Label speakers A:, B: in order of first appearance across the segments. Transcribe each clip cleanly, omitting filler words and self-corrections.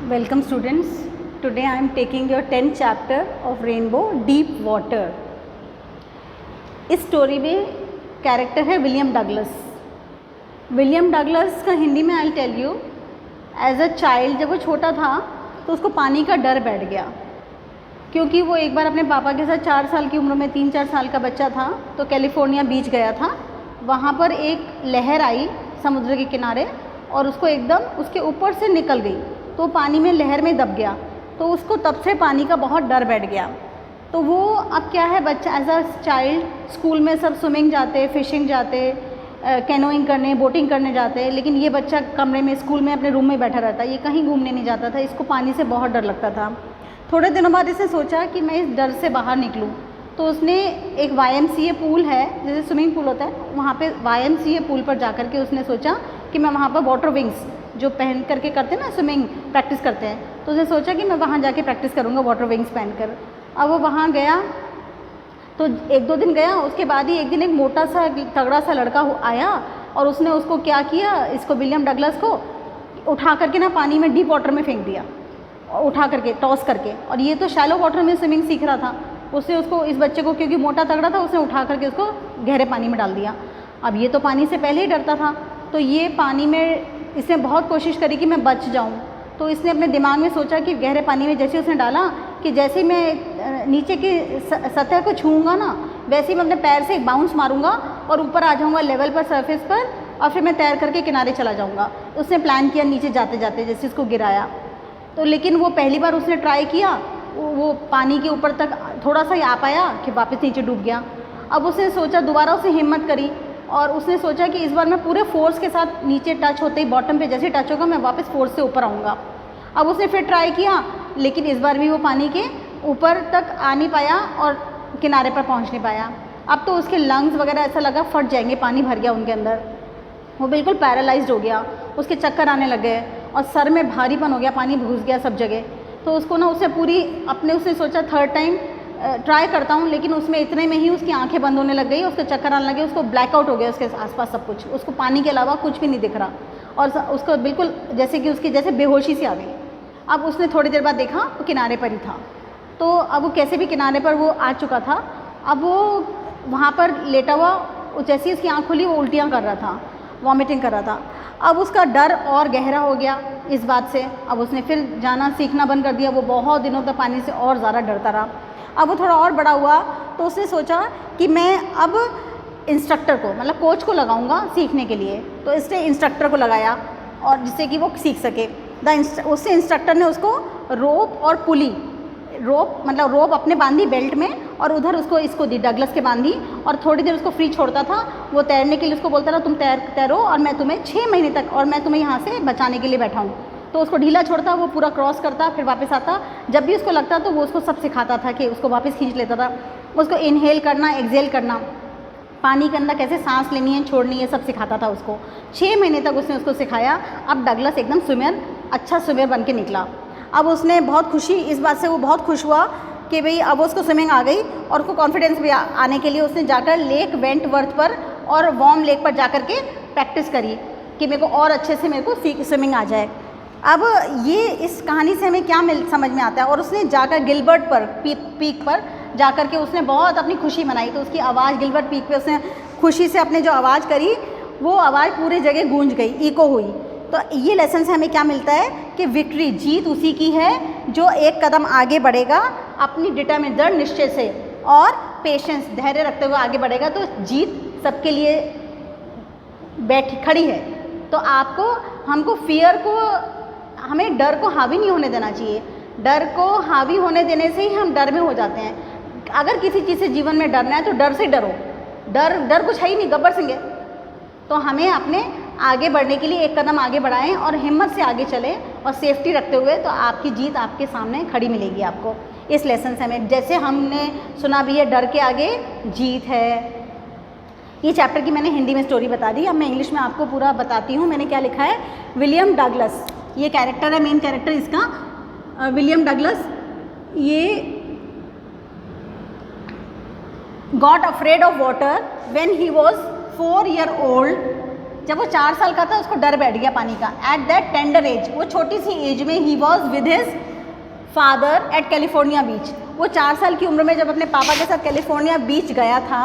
A: Welcome students. Today I am taking your 10th chapter of Rainbow Deep Water. इस story में character है William Douglas. William Douglas का हिंदी में I tell you, as a child जब वो छोटा था तो उसको पानी का डर बैठ गया, क्योंकि वो एक बार अपने पापा के साथ 4 साल की उम्र में 3-4 साल का बच्चा था तो कैलिफोर्निया बीच गया था. वहाँ पर एक लहर आई समुद्र के किनारे और उसको एकदम उसके ऊपर से निकल गई तो पानी में लहर में दब गया. तो उसको तब से पानी का बहुत डर बैठ गया. तो वो अब क्या है, बच्चा एज अ चाइल्ड स्कूल में सब स्विमिंग जाते, फिशिंग जाते, कैनोइंग करने, बोटिंग करने जाते, लेकिन ये बच्चा कमरे में स्कूल में अपने रूम में बैठा रहता, ये कहीं घूमने नहीं जाता था. इसको पानी से बहुत डर लगता था. थोड़े दिनों बाद इसने सोचा कि मैं इस डर से बाहर निकलूँ. तो उसने एक YMCA पूल है, जैसे स्विमिंग पूल होता है, वहाँ पे YMCA पूल पर जा कर के उसने सोचा कि मैं वहाँ पर वाटर विंग्स जो पहन करके करते हैं ना, स्विमिंग प्रैक्टिस करते हैं, तो उसने सोचा कि मैं वहाँ जाके प्रैक्टिस करूँगा वाटर विंग्स पहनकर. अब वो वहाँ गया तो 1-2 दिन गया. उसके बाद ही एक दिन एक मोटा सा तगड़ा सा लड़का आया और उसने उसको क्या किया, इसको विलियम डगलस को उठा करके ना पानी में डीप वाटर में फेंक दिया, उठा करके टॉस करके. और ये तो शैलो वाटर में स्विमिंग सीख रहा था. उसने उसको, इस बच्चे को, क्योंकि मोटा तगड़ा था, उसने उठा करके उसको गहरे पानी में डाल दिया. अब ये तो पानी से पहले ही डरता था, तो ये पानी में इसने बहुत कोशिश करी कि मैं बच जाऊं. तो इसने अपने दिमाग में सोचा कि गहरे पानी में जैसे उसने डाला कि जैसे ही मैं नीचे की सतह को छूँगा ना, वैसे ही मैं अपने पैर से एक बाउंस मारूंगा और ऊपर आ जाऊंगा लेवल पर, सरफेस पर, और फिर मैं तैर करके किनारे चला जाऊंगा. उसने प्लान किया नीचे जाते जाते जैसे इसको गिराया. तो लेकिन वो पहली बार उसने ट्राई किया, वो पानी के ऊपर तक थोड़ा सा ही आ पाया कि वापस नीचे डूब गया. अब उसने सोचा, दोबारा उसने हिम्मत करी और उसने सोचा कि इस बार मैं पूरे फोर्स के साथ नीचे टच होते ही, बॉटम पे जैसे टच होगा मैं वापस फोर्स से ऊपर आऊँगा. अब उसने फिर ट्राई किया, लेकिन इस बार भी वो पानी के ऊपर तक आ नहीं पाया और किनारे पर पहुँच नहीं पाया. अब तो उसके लंग्स वगैरह ऐसा लगा फट जाएंगे, पानी भर गया उनके अंदर. वो बिल्कुल पैरालाइज्ड हो गया, उसके चक्कर आने लग गए और सर में भारीपन हो गया, पानी घुस गया सब जगह. तो उसको ना, उसने पूरी अपने, उसने सोचा 3rd टाइम ट्राई करता हूँ, लेकिन उसमें इतने में ही उसकी आंखें बंद होने लग गई, उसके चक्कर आने लगे, उसको ब्लैकआउट हो गया, उसके आसपास सब कुछ, उसको पानी के अलावा कुछ भी नहीं दिख रहा और उसको बिल्कुल जैसे कि उसकी जैसे बेहोशी सी आ गई. अब उसने थोड़ी देर बाद देखा वो किनारे पर ही था. तो अब वो कैसे भी किनारे पर वो आ चुका था. अब वो वहाँ पर लेटा हुआ, जैसे ही उसकी आँख खुली वो उल्टियाँ कर रहा था, वॉमिटिंग कर रहा था. अब उसका डर और गहरा हो गया इस बात से. अब उसने फिर जाना सीखना बंद कर दिया. वो बहुत दिनों तक पानी से और ज़्यादा डरता रहा. अब वो थोड़ा और बड़ा हुआ तो उसने सोचा कि मैं अब इंस्ट्रक्टर को, मतलब कोच को लगाऊंगा सीखने के लिए. तो इसने इंस्ट्रक्टर को लगाया और जिससे कि वो सीख सके. उससे इंस्ट्रक्टर ने उसको रोप और पुली, रोप मतलब रोप अपने बांधी बेल्ट में और उधर उसको इसको दी, डगलस के बांधी, और थोड़ी देर उसको फ्री छोड़ता था. वो तैरने के लिए उसको बोलता था तुम तैरो और मैं तुम्हें 6 महीने तक, और मैं तुम्हें यहाँ से बचाने के लिए बैठा हूँ. तो उसको ढीला छोड़ता, वो पूरा क्रॉस करता, फिर वापस आता. जब भी उसको लगता तो वो उसको सब सिखाता था कि उसको वापस खींच लेता था. उसको इनहेल करना, एक्सहेल करना, पानी के अंदर कैसे सांस लेनी है, छोड़नी है, सब सिखाता था उसको. 6 महीने तक उसने उसको सिखाया. अब डगलस एकदम स्विमर, अच्छा स्विमर बन के निकला. अब उसने बहुत खुशी, इस बात से वो बहुत खुश हुआ कि भाई अब उसको स्विमिंग आ गई, और उसको कॉन्फिडेंस भी आने के लिए उसने जाकर लेक वेंटवर्थ पर और वॉर्म लेक पर जाकर के प्रैक्टिस करी कि मेरे को और अच्छे से मेरे को स्विमिंग आ जाए. अब ये इस कहानी से हमें क्या समझ में आता है. और उसने जाकर गिलबर्ट पर पीक पर जाकर के उसने बहुत अपनी खुशी मनाई. तो उसकी आवाज़ गिलबर्ट पीक पे उसने खुशी से अपने जो आवाज़ करी, वो आवाज़ पूरी जगह गूंज गई, इको हुई. तो ये लेसन से हमें क्या मिलता है कि विक्ट्री, जीत उसी की है जो एक कदम आगे बढ़ेगा अपनी डिटरमिन, दृढ़ निश्चय से और पेशेंस, धैर्य रखते हुए आगे बढ़ेगा. तो जीत सबके लिए खड़ी है. तो आपको, हमको फियर को, हमें डर को हावी नहीं होने देना चाहिए. डर को हावी होने देने से ही हम डर में हो जाते हैं. अगर किसी चीज़ से जीवन में डरना है तो डर से डरो. डर कुछ है ही नहीं, गब्बर सिंह है. तो हमें अपने आगे बढ़ने के लिए एक कदम आगे बढ़ाएं और हिम्मत से आगे चलें और सेफ्टी रखते हुए, तो आपकी जीत आपके सामने खड़ी मिलेगी आपको. इस लेसन से हमें, जैसे हमने सुना भी है, डर के आगे जीत है. ये चैप्टर की मैंने हिंदी में स्टोरी बता दी. अब मैं इंग्लिश में आपको पूरा बताती हूँ. मैंने क्या लिखा है, विलियम डगलस, ये कैरेक्टर है, मेन कैरेक्टर इसका विलियम डगलस. ये got afraid of water when he was 4 years old जब वो 4 साल का था उसको डर बैठ गया पानी का। एट दैट टेंडर एज, वो छोटी सी एज में ही was with his father at California beach. वो 4 साल की उम्र में जब अपने पापा के साथ कैलिफोर्निया बीच गया था,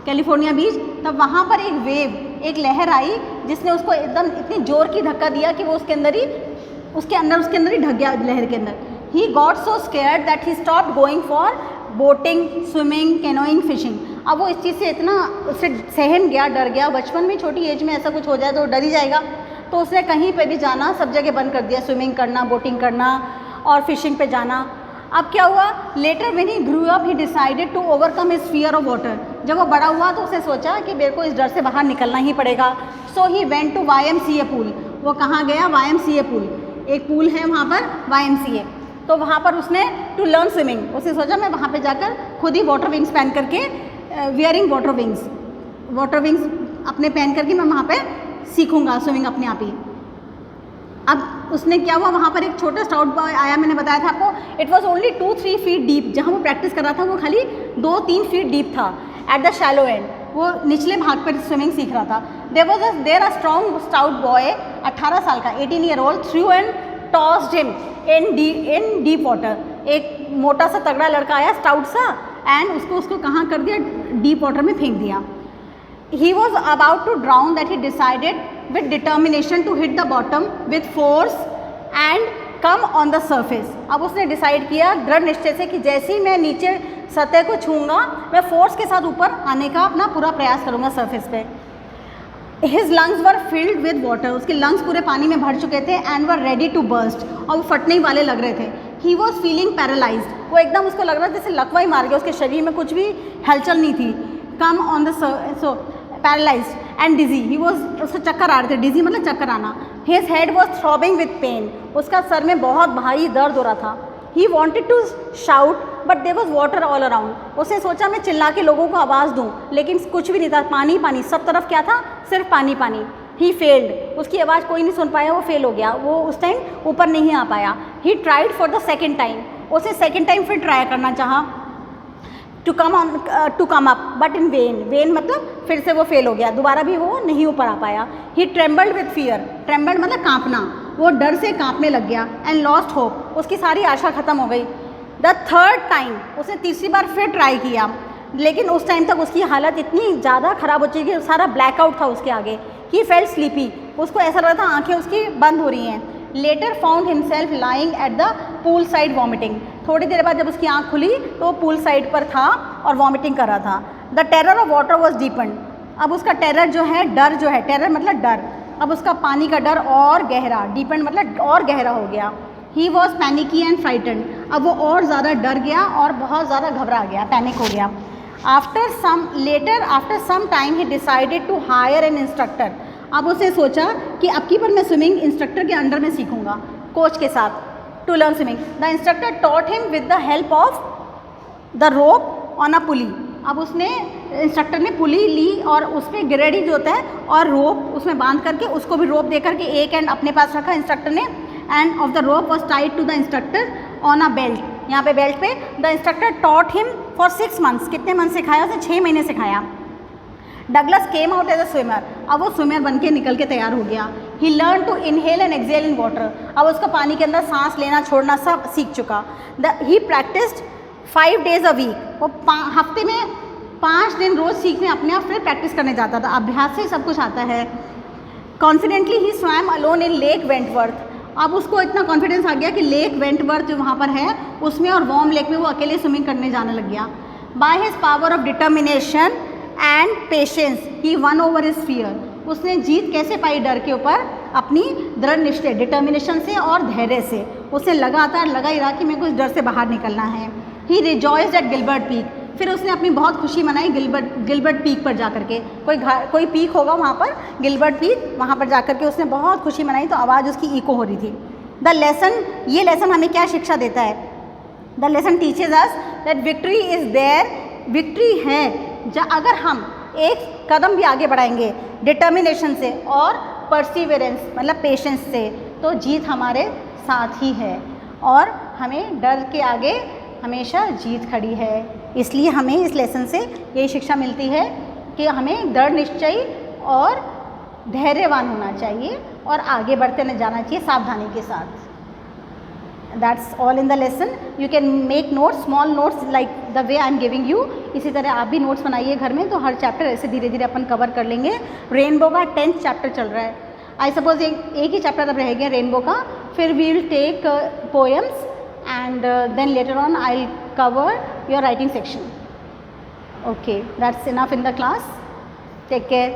A: कैलिफोर्निया बीच, तब वहाँ पर एक वेव, एक लहर आई जिसने उसको एकदम इतनी जोर की धक्का दिया कि वो उसके अंदर ही ढक गया लहर के अंदर। He got so scared that he stopped going for boating, swimming, canoeing, fishing. अब वो इस चीज़ से इतना उससे सहम गया, डर गया। बचपन में छोटी एज में ऐसा कुछ हो जाए तो डर ही जाएगा। तो उसने कहीं पे भी जाना सब जगह बंद कर दिया, स्विमिंग करना, बोटिंग करना और फिशिंग पे जाना। अब क्या हुआ, later when he grew up he decided to overcome his fear of water. जब वो बड़ा हुआ तो उसने सोचा कि मेरे को इस डर से बाहर निकलना ही पड़ेगा। So he went to YMCA pool. वो कहाँ गया? YMCA pool. एक पूल है वहाँ पर YMCA, तो वहाँ पर उसने टू लर्न स्विमिंग। उसने सोचा मैं वहाँ पे जाकर खुद ही वाटर विंग्स पहन करके, वियरिंग वाटर विंग्स अपने पहन करके मैं वहाँ पे सीखूँगा स्विमिंग अपने आप ही। अब उसने क्या हुआ, वहाँ पर एक छोटा स्टाउट बॉय आया, मैंने बताया था आपको। It was only 2-3 feet deep. जहाँ वो प्रैक्टिस कर रहा था वो खाली 2-3 फीट डीप था। एट द शैलो एंड, वो निचले भाग पर स्विमिंग सीख रहा था। There a strong stout boy, 18 साल का, 18 year old, threw and tossed him in deep water. एक मोटा सा तगड़ा लड़का आया, स्टाउट सा, एंड उसको कहाँ कर दिया? डीप वाटर में फेंक दिया। He was about to drown that he decided with determination to hit the bottom with force and come on the surface. अब उसने डिसाइड किया दृढ़ निश्चय से कि जैसे ही मैं नीचे सतह को छूँगा मैं फोर्स के साथ ऊपर आने का अपना पूरा प्रयास करूँगा सरफेस पे। His lungs were filled with water. उसके लंग्स पूरे पानी में भर चुके थे and were ready to burst. और वो फटने ही वाले लग रहे थे। He was feeling paralyzed. वो एकदम उसको लग रहा था जैसे लकवा ही मार गया, उसके शरीर में कुछ भी हलचल नहीं थी। Come on the so paralyzed and dizzy. He was, उसको चक्कर आ रहे थे। dizzy मतलब चक्कर आना। His head was throbbing with pain. उसका सर में बहुत भारी दर्द हो रहा था। He wanted to shout but there was water all around. उसने सोचा मैं चिल्ला के लोगों को आवाज़ दूँ, लेकिन कुछ भी नहीं था, पानी पानी, सब तरफ क्या था? सिर्फ पानी पानी। He failed. उसकी आवाज़ कोई नहीं सुन पाया, वो फेल हो गया, वो उस टाइम ऊपर नहीं आ पाया। He tried for the second time. उसे सेकेंड टाइम फिर ट्राई करना चाहा to come up but in vain मतलब फिर से वो फेल हो गया, दोबारा भी वो नहीं ऊपर आ पाया। ही ट्रेम्बल्ड विथ फियर, ट्रेम्बल्ड मतलब कांपना, वो डर से कांपने लग गया। एंड लॉस्ट होप, उसकी सारी आशा खत्म हो गई। द थर्ड टाइम, उसने तीसरी बार फिर ट्राई किया, लेकिन उस टाइम तक उसकी हालत इतनी ज़्यादा ख़राब हो चुकी कि सारा ब्लैकआउट था उसके आगे। ही फेल्ट स्लीपी, उसको ऐसा लग रहा था आंखें उसकी बंद हो रही हैं। Later found himself lying at the pool side vomiting. थोड़ी देर बाद जब उसकी आंख खुली तो वो पूल साइड पर था और वॉमिटिंग कर रहा था। The terror of water was deepen, अब उसका टेरर जो है, डर जो है, टेरर मतलब डर, अब उसका पानी का डर और गहरा, डीपन मतलब और गहरा हो गया। He was panicky and frighten, अब वो और ज़्यादा डर गया और बहुत ज़्यादा घबरा गया, पैनिक हो गया। After some time he decided to hire an instructor. अब उसने सोचा कि अब की बार मैं स्विमिंग इंस्ट्रक्टर के अंडर में सीखूंगा, कोच के साथ, to learn swimming. The instructor taught him with the help of the rope on a pulley. अब उसने, इंस्ट्रक्टर ने पुली ली और उस पर गिरेडी जो होता है और रोप उसमें बांध करके, उसको भी रोप दे करके एक एंड अपने पास रखा इंस्ट्रक्टर ने। End of the rope was tied to the instructor on a belt, यहाँ पे बेल्ट पे। The instructor taught him for 6 months, कितने मंथ सिखाया उसे? 6 महीने सिखाया। Douglas came out as a swimmer, अब वो स्विमर बन के निकल के तैयार हो गया। He learn to inhale and exhale in water, अब उसका पानी के अंदर सांस लेना छोड़ना सब सीख चुका। ही प्रैक्टिस्ड 5 days a week, वो हफ्ते में 5 दिन रोज़ सीखने अपने आप फिर प्रैक्टिस करने जाता था, अभ्यास से सब कुछ आता है। Confidently he swum alone in lake Wentworth, अब उसको इतना कॉन्फिडेंस आ गया कि लेक वेंटवर्थ जो वहाँ पर है उसमें और वॉर्म लेक में वो अकेले स्विमिंग करने जाने लग गया। By his power of determination and patience he one over his fear, उसने जीत कैसे पाई डर के ऊपर? अपनी दृढ़ निश्चय, डिटर्मिनेशन से और धैर्य से। उसे लगातार लगा ही रहा कि मेरे को इस डर से बाहर निकलना है। ही रिजॉयस्ड एट गिलबर्ट पीक, फिर उसने अपनी बहुत खुशी मनाई गिलबर्ट पीक पर जा करके। कोई पीक होगा वहाँ पर, गिलबर्ट पीक, वहाँ पर जा करके उसने बहुत खुशी मनाई तो आवाज़ उसकी इको हो रही थी। द लेसन, ये लेसन हमें क्या शिक्षा देता है? The lesson teaches us that victory is there, victory है अगर हम एक कदम भी आगे बढ़ाएंगे डिटर्मिनेशन से और परसिवरेंस मतलब पेशेंस से, तो जीत हमारे साथ ही है और हमें डर के आगे हमेशा जीत खड़ी है। इसलिए हमें इस लेसन से यही शिक्षा मिलती है कि हमें दृढ़ निश्चय और धैर्यवान होना चाहिए और आगे बढ़ते न जाना चाहिए सावधानी के साथ। That's all in the lesson. You can make notes, small notes like the way I am giving you. इसी तरह आप भी नोट्स बनाइए घर में, तो हर चैप्टर ऐसे धीरे धीरे अपन कवर कर लेंगे। रेनबो का 10th चैप्टर चल रहा है। आई सपोज एक ही चैप्टर अब रह गया रेनबो का, फिर we will take poems and then later on I'll cover your writing section. Okay, that's enough in the class. Take care.